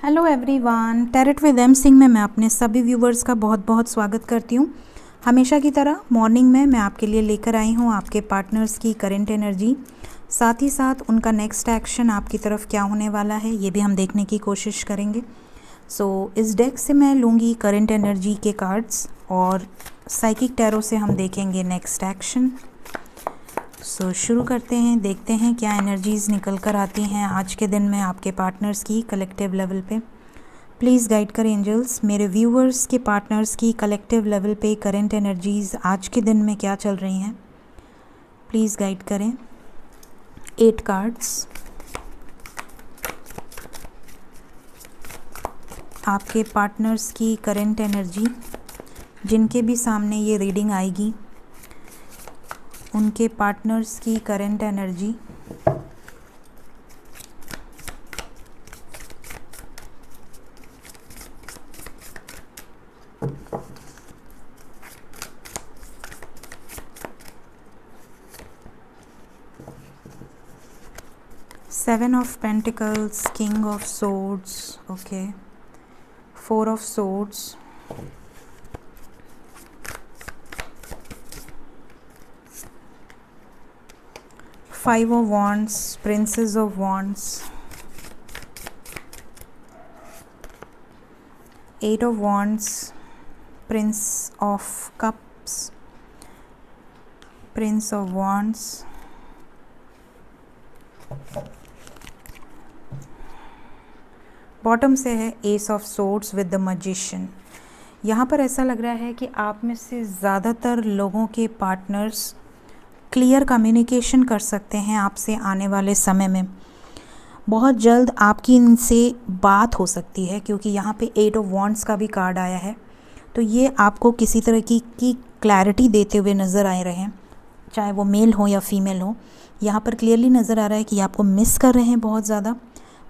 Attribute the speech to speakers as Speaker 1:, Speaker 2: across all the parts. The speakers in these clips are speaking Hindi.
Speaker 1: Hello everyone, tarot with M Singh में मैं अपने सभी व्यूवर्स का बहुत बहुत स्वागत करती हूँ। हमेशा की तरह मॉर्निंग में मैं आपके लिए लेकर आई हूँ आपके पार्टनर्स की करंट एनर्जी, साथ ही साथ उनका नेक्स्ट एक्शन आपकी तरफ क्या होने वाला है ये भी हम देखने की कोशिश करेंगे। इस डेक से मैं लूँगी करंट एनर्जी के कार्ड्स और साइकिक टैरो से हम देखेंगे नेक्स्ट एक्शन। शुरू करते हैं, देखते हैं क्या एनर्जीज़ निकल कर आती हैं आज के दिन में आपके पार्टनर्स की कलेक्टिव लेवल पे। प्लीज़ गाइड करें एंजल्स, मेरे व्यूअर्स के पार्टनर्स की कलेक्टिव लेवल पे करंट एनर्जीज़ आज के दिन में क्या चल रही हैं, प्लीज़ गाइड करें। 8 कार्ड्स आपके पार्टनर्स की करंट एनर्जी, जिनके भी सामने ये रीडिंग आएगी उनके पार्टनर्स की current energy. Seven of Pentacles, King of Swords, okay, 4 of Swords, Five of Wands, Princess of Wands, 8 of Wands, Prince of Cups, Prince of Wands, bottom से है S of swords with the magician. यहाँ पर ऐसा लग रहा है कि आप में से ज़्यादातर लोगों के पार्टनर्स क्लियर कम्युनिकेशन कर सकते हैं आपसे आने वाले समय में। बहुत जल्द आपकी इनसे बात हो सकती है, क्योंकि यहाँ पे 8 ऑफ वॉन्ड्स का भी कार्ड आया है, तो ये आपको किसी तरह की क्लैरिटी देते हुए नज़र आ रहे हैं, चाहे वो मेल हो या फीमेल हो। यहाँ पर क्लियरली नज़र आ रहा है कि आपको मिस कर रहे हैं बहुत ज़्यादा।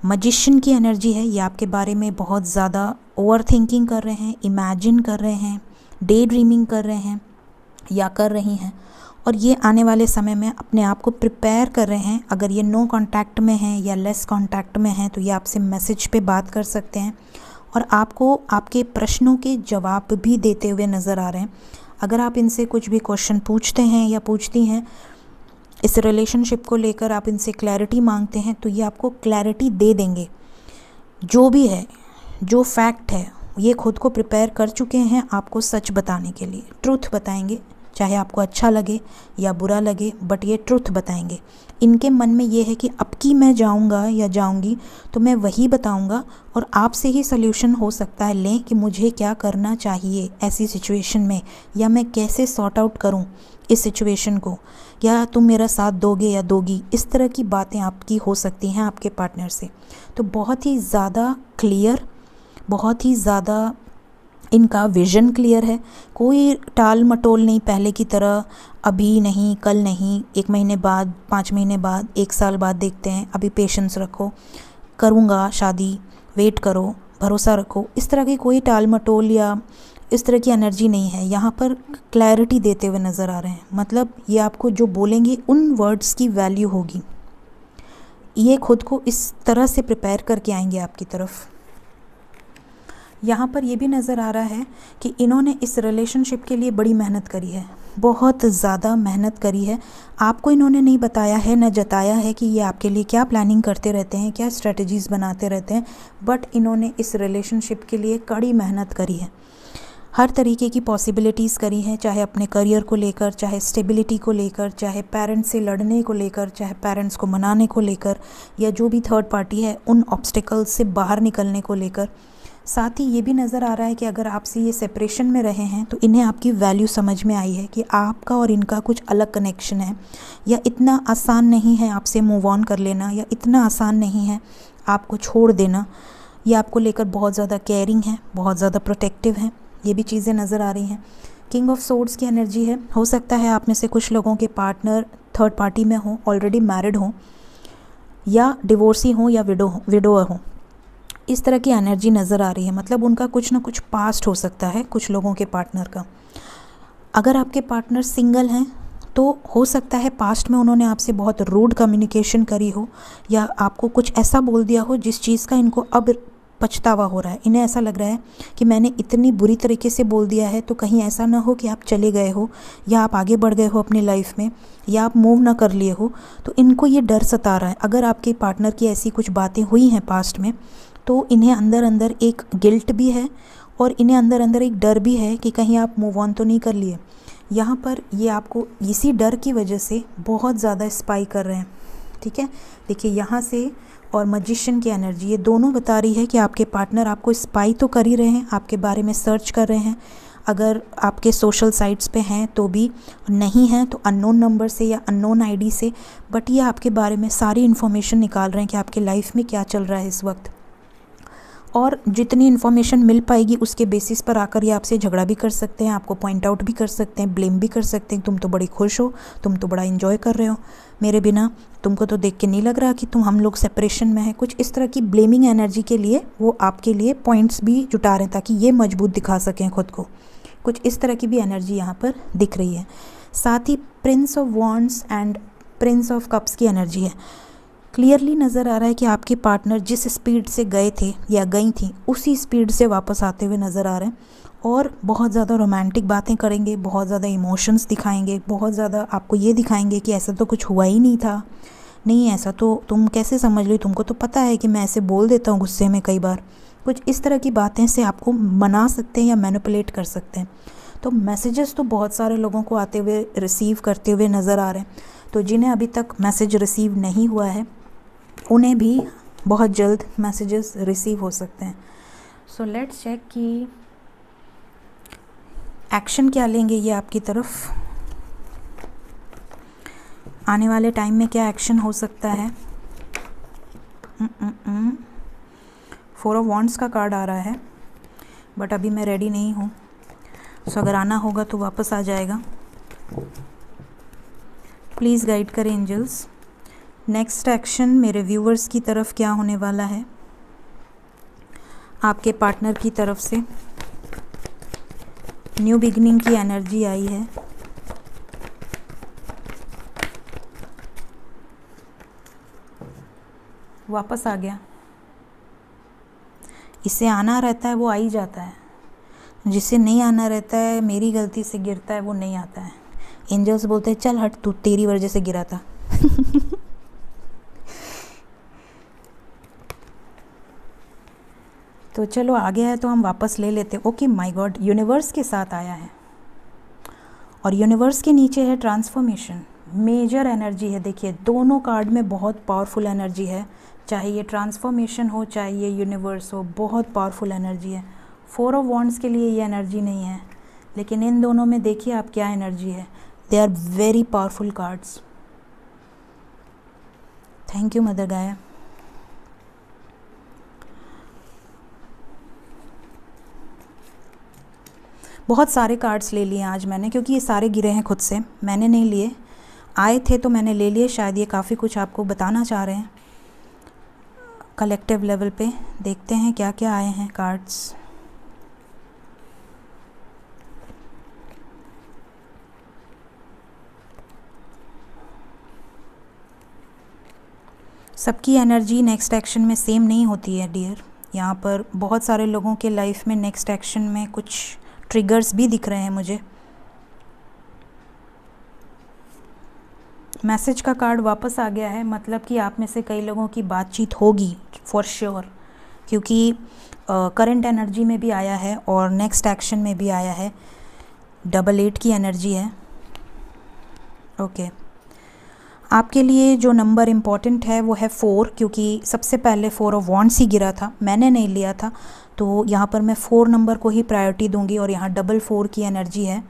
Speaker 1: मैजिशियन की एनर्जी है, ये आपके बारे में बहुत ज़्यादा ओवर थिंकिंग कर रहे हैं, इमेजिन कर रहे हैं, डे ड्रीमिंग कर रहे हैं या कर रही हैं, और ये आने वाले समय में अपने आप को प्रिपेयर कर रहे हैं। अगर ये नो कांटेक्ट में हैं या लेस कांटेक्ट में हैं तो ये आपसे मैसेज पे बात कर सकते हैं और आपको आपके प्रश्नों के जवाब भी देते हुए नज़र आ रहे हैं। अगर आप इनसे कुछ भी क्वेश्चन पूछते हैं या पूछती हैं इस रिलेशनशिप को लेकर, आप इनसे क्लैरिटी मांगते हैं, तो ये आपको क्लैरिटी दे देंगे। जो भी है, जो फैक्ट है, ये खुद को प्रिपेयर कर चुके हैं आपको सच बताने के लिए। ट्रुथ बताएंगे, चाहे आपको अच्छा लगे या बुरा लगे, बट ये ट्रुथ बताएंगे। इनके मन में ये है कि अब की मैं जाऊंगा या जाऊंगी तो मैं वही बताऊंगा और आपसे ही सल्यूशन हो सकता है लें कि मुझे क्या करना चाहिए ऐसी सिचुएशन में, या मैं कैसे सॉर्ट आउट करूं इस सिचुएशन को, या तुम मेरा साथ दोगे या दोगी। इस तरह की बातें आपकी हो सकती हैं आपके पार्टनर से। तो बहुत ही ज़्यादा क्लियर, बहुत ही ज़्यादा इनका विज़न क्लियर है। कोई टाल मटोल नहीं पहले की तरह, अभी नहीं, कल नहीं, 1 महीने बाद, 5 महीने बाद, 1 साल बाद देखते हैं, अभी पेशेंस रखो, करूँगा शादी, वेट करो, भरोसा रखो। इस तरह की कोई टाल मटोल या इस तरह की एनर्जी नहीं है। यहाँ पर क्लैरिटी देते हुए नज़र आ रहे हैं, मतलब ये आपको जो बोलेंगे उन वर्ड्स की वैल्यू होगी। ये खुद को इस तरह से प्रिपेयर करके आएंगे आपकी तरफ। यहाँ पर ये भी नज़र आ रहा है कि इन्होंने इस रिलेशनशिप के लिए बड़ी मेहनत करी है, बहुत ज़्यादा मेहनत करी है। आपको इन्होंने नहीं बताया है, न जताया है कि ये आपके लिए क्या प्लानिंग करते रहते हैं, क्या स्ट्रेटजीज़ बनाते रहते हैं, बट इन्होंने इस रिलेशनशिप के लिए कड़ी मेहनत करी है। हर तरीके की पॉसिबिलिटीज़ करी हैं, चाहे अपने करियर को लेकर, चाहे स्टेबिलिटी को लेकर, चाहे पेरेंट्स से लड़ने को लेकर, चाहे पेरेंट्स को मनाने को लेकर, या जो भी थर्ड पार्टी है उन ऑब्स्टिकल्स से बाहर निकलने को लेकर। साथ ही ये भी नज़र आ रहा है कि अगर आपसे ये सेपरेशन में रहे हैं तो इन्हें आपकी वैल्यू समझ में आई है कि आपका और इनका कुछ अलग कनेक्शन है, या इतना आसान नहीं है आपसे मूव ऑन कर लेना, या इतना आसान नहीं है आपको छोड़ देना। ये आपको लेकर बहुत ज़्यादा केयरिंग है, बहुत ज़्यादा प्रोटेक्टिव हैं। ये भी चीज़ें नज़र आ रही हैं। किंग ऑफ सोर्ड्स की एनर्जी है। हो सकता है आप में से कुछ लोगों के पार्टनर थर्ड पार्टी में हों, ऑलरेडी मैरिड हों, या डिवोर्सी हों, या विडोअर हों। इस तरह की एनर्जी नज़र आ रही है, मतलब उनका कुछ ना कुछ पास्ट हो सकता है कुछ लोगों के पार्टनर का। अगर आपके पार्टनर सिंगल हैं तो हो सकता है पास्ट में उन्होंने आपसे बहुत रूड कम्युनिकेशन करी हो, या आपको कुछ ऐसा बोल दिया हो जिस चीज़ का इनको अब पछतावा हो रहा है। इन्हें ऐसा लग रहा है कि मैंने इतनी बुरी तरीके से बोल दिया है, तो कहीं ऐसा ना हो कि आप चले गए हो या आप आगे बढ़ गए हो अपनी लाइफ में या आप मूव ना कर लिए हो। तो इनको ये डर सता रहा है। अगर आपके पार्टनर की ऐसी कुछ बातें हुई हैं पास्ट में, तो इन्हें अंदर अंदर एक गिल्ट भी है और इन्हें अंदर अंदर एक डर भी है कि कहीं आप मूव ऑन तो नहीं कर लिए। यहाँ पर ये आपको इसी डर की वजह से बहुत ज़्यादा स्पाई कर रहे हैं। ठीक है, देखिए यहाँ से और मैजिशियन की एनर्जी, ये दोनों बता रही है कि आपके पार्टनर आपको स्पाई तो कर ही रहे हैं, आपके बारे में सर्च कर रहे हैं। अगर आपके सोशल साइट्स पे हैं तो भी, नहीं हैं तो अननोन नंबर से या अननोन आईडी से, बट ये आपके बारे में सारी इन्फॉर्मेशन निकाल रहे हैं कि आपके लाइफ में क्या चल रहा है इस वक्त। और जितनी इन्फॉर्मेशन मिल पाएगी उसके बेसिस पर आकर ये आपसे झगड़ा भी कर सकते हैं, आपको पॉइंट आउट भी कर सकते हैं, ब्लेम भी कर सकते हैं। तुम तो बड़ी खुश हो, तुम तो बड़ा एंजॉय कर रहे हो मेरे बिना, तुमको तो देख के नहीं लग रहा कि हम लोग सेपरेशन में हैं। कुछ इस तरह की ब्लेमिंग एनर्जी के लिए वो आपके लिए पॉइंट्स भी जुटा रहे हैं ताकि ये मजबूत दिखा सकें खुद को। कुछ इस तरह की भी एनर्जी यहाँ पर दिख रही है। साथ ही prince of wands and prince of cups की एनर्जी है। क्लियरली नज़र आ रहा है कि आपके पार्टनर जिस स्पीड से गए थे या गई थी उसी स्पीड से वापस आते हुए नज़र आ रहे हैं और बहुत ज़्यादा रोमांटिक बातें करेंगे, बहुत ज़्यादा इमोशंस दिखाएंगे, बहुत ज़्यादा आपको ये दिखाएंगे कि ऐसा तो कुछ हुआ ही नहीं था, नहीं ऐसा तो तुम कैसे समझ ली, तुमको तो पता है कि मैं ऐसे बोल देता हूँ गुस्से में कई बार। कुछ इस तरह की बातें से आपको मना सकते हैं या मैनिपुलेट कर सकते हैं। तो मैसेजेस तो बहुत सारे लोगों को आते हुए रिसीव करते हुए नज़र आ रहे हैं। तो जिन्हें अभी तक मैसेज रिसीव नहीं हुआ है उन्हें भी बहुत जल्द मैसेजेस रिसीव हो सकते हैं। सो लेट्स चेक कि एक्शन क्या लेंगे ये आपकी तरफ, आने वाले टाइम में क्या एक्शन हो सकता है। 4 ऑफ वॉन्ड्स का कार्ड आ रहा है, बट अभी मैं रेडी नहीं हूँ। सो अगर आना होगा तो वापस आ जाएगा। प्लीज़ गाइड करें एंजल्स। नेक्स्ट एक्शन मेरे व्यूवर्स की तरफ क्या होने वाला है, आपके पार्टनर की तरफ से। न्यू बिगिनिंग की एनर्जी आई है। वापस आ गया। इसे आना रहता है वो आ ही जाता है, जिसे नहीं आना रहता है, मेरी गलती से गिरता है वो नहीं आता है। एंजल्स बोलते हैं चल हट, तू तेरी वजह से गिरा था। तो चलो आ गया है तो हम वापस ले लेते। ओके माय गॉड, यूनिवर्स के साथ आया है और यूनिवर्स के नीचे है ट्रांसफॉर्मेशन। मेजर एनर्जी है। देखिए दोनों कार्ड में बहुत पावरफुल एनर्जी है, चाहे ये ट्रांसफॉर्मेशन हो चाहे ये यूनिवर्स हो, बहुत पावरफुल एनर्जी है। 4 ऑफ वॉन्ड्स के लिए ये एनर्जी नहीं है, लेकिन इन दोनों में देखिए आप क्या एनर्जी है। They are very powerful cards. Thank you mother Gaia. बहुत सारे कार्ड्स ले लिए आज मैंने, क्योंकि ये सारे गिरे हैं खुद से, मैंने नहीं लिए, आए थे तो मैंने ले लिए। शायद ये काफ़ी कुछ आपको बताना चाह रहे हैं कलेक्टिव लेवल पे। देखते हैं क्या क्या आए हैं कार्ड्स। सबकी एनर्जी नेक्स्ट एक्शन में सेम नहीं होती है डियर। यहाँ पर बहुत सारे लोगों के लाइफ में नेक्स्ट एक्शन में कुछ ट्रिगर्स भी दिख रहे हैं मुझे। मैसेज का कार्ड वापस आ गया है, मतलब कि आप में से कई लोगों की बातचीत होगी फॉर श्योर, क्योंकि करंट एनर्जी में भी आया है और नेक्स्ट एक्शन में भी आया है। 88 की एनर्जी है। ओके, आपके लिए जो नंबर इम्पॉर्टेंट है वो है 4, क्योंकि सबसे पहले 4 ऑफ वॉन्ड्स ही गिरा था, मैंने नहीं लिया था, तो यहाँ पर मैं 4 नंबर को ही प्रायोरिटी दूंगी। और यहाँ 4 की एनर्जी है,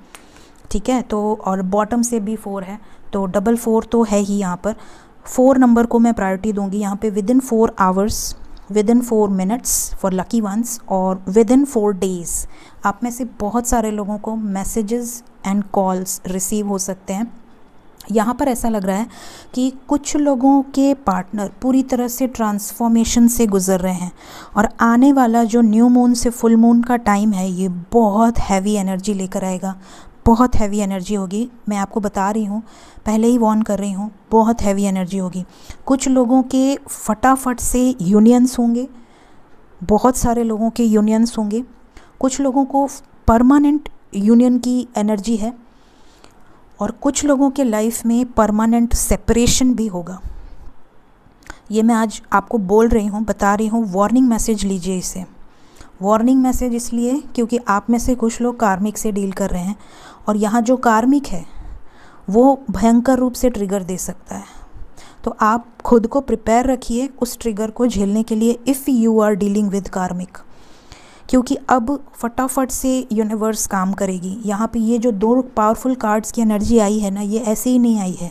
Speaker 1: ठीक है। तो और बॉटम से भी 4 है, तो 4 तो है ही। यहाँ पर 4 नंबर को मैं प्रायोरिटी दूंगी। यहाँ पे with in 4 hours, with in 4 minutes for lucky ones, और विद इन 4 डेज़ आप में से बहुत सारे लोगों को मैसेजेस एंड कॉल्स रिसीव हो सकते हैं। यहाँ पर ऐसा लग रहा है कि कुछ लोगों के पार्टनर पूरी तरह से ट्रांसफॉर्मेशन से गुजर रहे हैं और आने वाला जो न्यू मून से फुल मून का टाइम है ये बहुत हैवी एनर्जी लेकर आएगा। बहुत हैवी एनर्जी होगी, मैं आपको बता रही हूँ, पहले ही वॉर्न कर रही हूँ, बहुत हैवी एनर्जी होगी। कुछ लोगों के फटाफट से यूनियंस होंगे, बहुत सारे लोगों के यूनियंस होंगे, कुछ लोगों को परमानेंट यूनियन की एनर्जी है और कुछ लोगों के लाइफ में परमानेंट सेपरेशन भी होगा। ये मैं आज आपको बोल रही हूँ, बता रही हूँ, वार्निंग मैसेज लीजिए इसे। वार्निंग मैसेज इसलिए क्योंकि आप में से कुछ लोग कार्मिक से डील कर रहे हैं और यहाँ जो कार्मिक है वो भयंकर रूप से ट्रिगर दे सकता है। तो आप खुद को प्रिपेयर रखिए उस ट्रिगर को झेलने के लिए if you are dealing with karmic, क्योंकि अब फटाफट से यूनिवर्स काम करेगी। यहाँ पे ये जो 2 पावरफुल कार्ड्स की एनर्जी आई है ना, ये ऐसे ही नहीं आई है,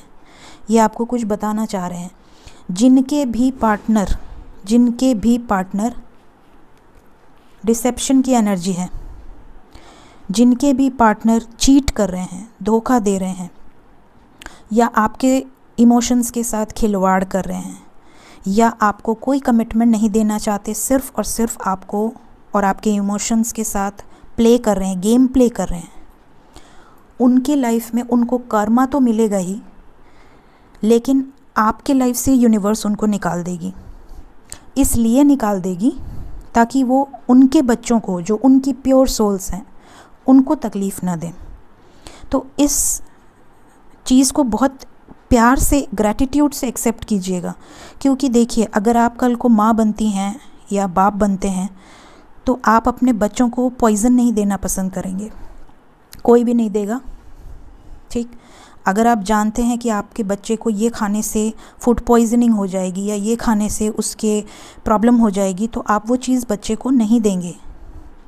Speaker 1: ये आपको कुछ बताना चाह रहे हैं। जिनके भी पार्टनर डिसेप्शन की एनर्जी है, जिनके भी पार्टनर चीट कर रहे हैं, धोखा दे रहे हैं या आपके इमोशंस के साथ खिलवाड़ कर रहे हैं या आपको कोई कमिटमेंट नहीं देना चाहते, सिर्फ़ और सिर्फ आपको और आपके इमोशंस के साथ प्ले कर रहे हैं, गेम प्ले कर रहे हैं, उनके लाइफ में उनको कर्मा तो मिलेगा ही, लेकिन आपके लाइफ से यूनिवर्स उनको निकाल देगी। इसलिए निकाल देगी ताकि वो उनके बच्चों को, जो उनकी प्योर सोल्स हैं, उनको तकलीफ़ ना दें। तो इस चीज़ को बहुत प्यार से, ग्रैटिट्यूड से एक्सेप्ट कीजिएगा, क्योंकि देखिए अगर आप कल को माँ बनती हैं या बाप बनते हैं तो आप अपने बच्चों को पॉइज़न नहीं देना पसंद करेंगे, कोई भी नहीं देगा, ठीक। अगर आप जानते हैं कि आपके बच्चे को ये खाने से फूड पॉइजनिंग हो जाएगी या ये खाने से उसके प्रॉब्लम हो जाएगी तो आप वो चीज़ बच्चे को नहीं देंगे,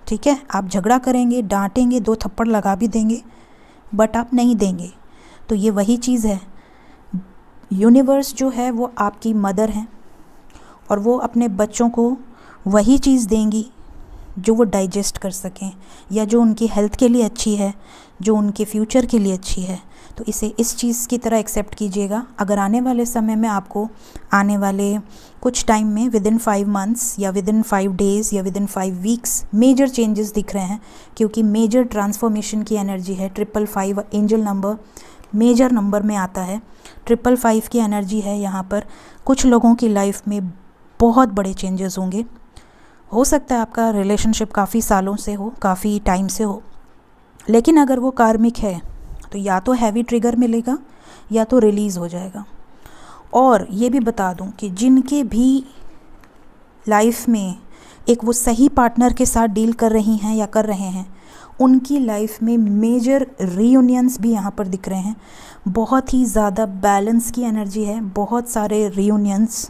Speaker 1: ठीक है। आप झगड़ा करेंगे, डांटेंगे, 2 थप्पड़ लगा भी देंगे, बट आप नहीं देंगे। तो ये वही चीज़ है, यूनिवर्स जो है वो आपकी मदर है और वो अपने बच्चों को वही चीज़ देंगी जो वो डाइजेस्ट कर सकें या जो उनकी हेल्थ के लिए अच्छी है, जो उनके फ्यूचर के लिए अच्छी है। तो इसे इस चीज़ की तरह एक्सेप्ट कीजिएगा। अगर आने वाले समय में आपको आने वाले कुछ टाइम में विदिन 5 मंथ्स या विदिन 5 डेज़ या विदिन 5 वीक्स मेजर चेंजेस दिख रहे हैं, क्योंकि मेजर ट्रांसफॉर्मेशन की एनर्जी है। 555 एंजल नंबर मेजर नंबर में आता है, 555 की एनर्जी है। यहाँ पर कुछ लोगों की लाइफ में बहुत बड़े चेंजेस होंगे। हो सकता है आपका रिलेशनशिप काफ़ी सालों से हो, काफ़ी टाइम से हो, लेकिन अगर वो कार्मिक है तो या तो हैवी ट्रिगर मिलेगा या तो रिलीज़ हो जाएगा। और ये भी बता दूं कि जिनके भी लाइफ में एक वो सही पार्टनर के साथ डील कर रही हैं या कर रहे हैं, उनकी लाइफ में मेजर रीयूनियंस भी यहाँ पर दिख रहे हैं। बहुत ही ज़्यादा बैलेंस की एनर्जी है, बहुत सारे रीयूनियंस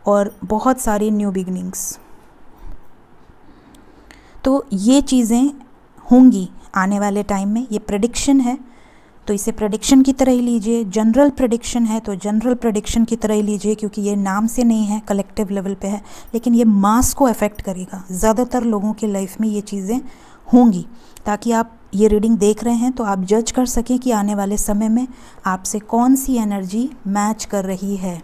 Speaker 1: और बहुत सारी न्यू बिगनिंग्स। तो ये चीज़ें होंगी आने वाले टाइम में। ये प्रेडिक्शन है तो इसे प्रेडिक्शन की तरह ही लीजिए, जनरल प्रेडिक्शन है तो जनरल प्रेडिक्शन की तरह ही लीजिए, क्योंकि ये नाम से नहीं है, कलेक्टिव लेवल पे है, लेकिन ये मास को अफेक्ट करेगा। ज़्यादातर लोगों के लाइफ में ये चीज़ें होंगी, ताकि आप ये रीडिंग देख रहे हैं तो आप जज कर सकें कि आने वाले समय में आपसे कौन सी एनर्जी मैच कर रही है,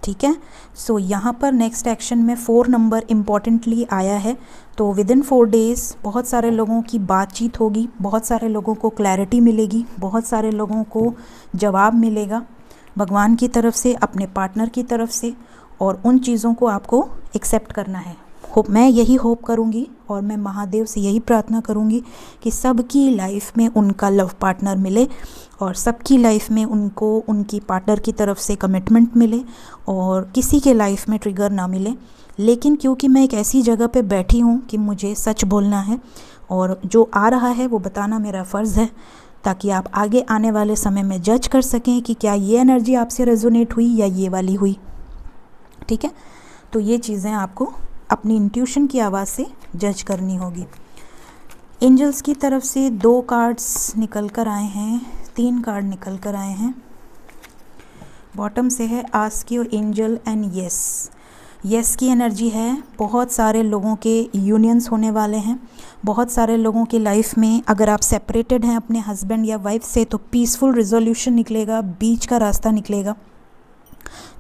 Speaker 1: ठीक है। सो यहाँ पर नेक्स्ट एक्शन में 4 नंबर इम्पॉर्टेंटली आया है। तो विदिन 4 डेज़ बहुत सारे लोगों की बातचीत होगी, बहुत सारे लोगों को क्लैरिटी मिलेगी, बहुत सारे लोगों को जवाब मिलेगा भगवान की तरफ से, अपने पार्टनर की तरफ से, और उन चीज़ों को आपको एक्सेप्ट करना है। मैं यही होप करूँगी और मैं महादेव से यही प्रार्थना करूँगी कि सबकी लाइफ में उनका लव पार्टनर मिले और सबकी लाइफ में उनको उनकी पार्टनर की तरफ से कमिटमेंट मिले और किसी के लाइफ में ट्रिगर ना मिले। लेकिन क्योंकि मैं एक ऐसी जगह पे बैठी हूँ कि मुझे सच बोलना है और जो आ रहा है वो बताना मेरा फ़र्ज़ है, ताकि आप आगे आने वाले समय में जज कर सकें कि क्या ये एनर्जी आपसे रेजोनेट हुई या ये वाली हुई, ठीक है। तो ये चीज़ें आपको अपनी इंट्यूशन की आवाज़ से जज करनी होगी। एंजल्स की तरफ से 2 कार्ड्स निकल कर आए हैं, 3 कार्ड निकल कर आए हैं। बॉटम से है ask your angel and yes की एनर्जी है। बहुत सारे लोगों के यूनियंस होने वाले हैं। बहुत सारे लोगों की लाइफ में अगर आप सेपरेटेड हैं अपने हस्बैंड या वाइफ से तो पीसफुल रिजोल्यूशन निकलेगा, बीच का रास्ता निकलेगा।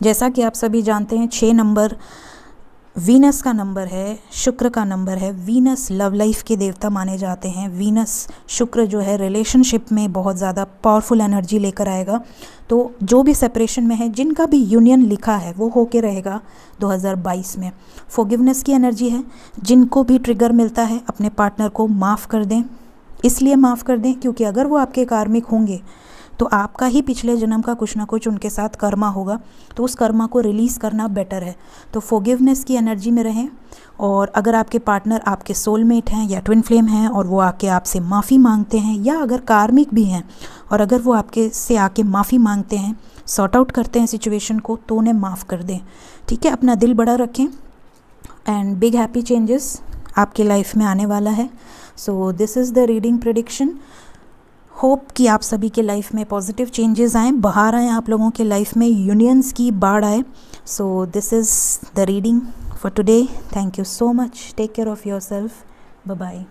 Speaker 1: जैसा कि आप सभी जानते हैं 6 नंबर वीनस का नंबर है, शुक्र का नंबर है। वीनस लव लाइफ के देवता माने जाते हैं। वीनस शुक्र जो है रिलेशनशिप में बहुत ज़्यादा पावरफुल एनर्जी लेकर आएगा। तो जो भी सेपरेशन में है, जिनका भी यूनियन लिखा है वो होके रहेगा 2022 में। फॉरगिवनेस की एनर्जी है। जिनको भी ट्रिगर मिलता है अपने पार्टनर को माफ़ कर दें। इसलिए माफ़ कर दें क्योंकि अगर वो आपके कार्मिक होंगे तो आपका ही पिछले जन्म का कुछ ना कुछ उनके साथ कर्मा होगा, तो उस कर्मा को रिलीज़ करना बेटर है। तो फॉरगिवनेस की एनर्जी में रहें। और अगर आपके पार्टनर आपके सोलमेट हैं या ट्विन फ्लेम हैं और वो आके आपसे माफ़ी मांगते हैं, या अगर कार्मिक भी हैं और अगर वो आपके से आके माफ़ी मांगते हैं, सॉर्ट आउट करते हैं सिचुएशन को, तो उन्हें माफ़ कर दें। ठीक है, अपना दिल बड़ा रखें एंड बिग हैप्पी चेंजेस आपकी लाइफ में आने वाला है। सो this is the reading prediction. Hope कि आप सभी के लाइफ में पॉजिटिव चेंजेस आएँ, बाहर आएँ आप लोगों के लाइफ में, यूनियंस की बाढ़ आए। So this is the reading for today. Thank you so much. Take care of yourself. Bye bye.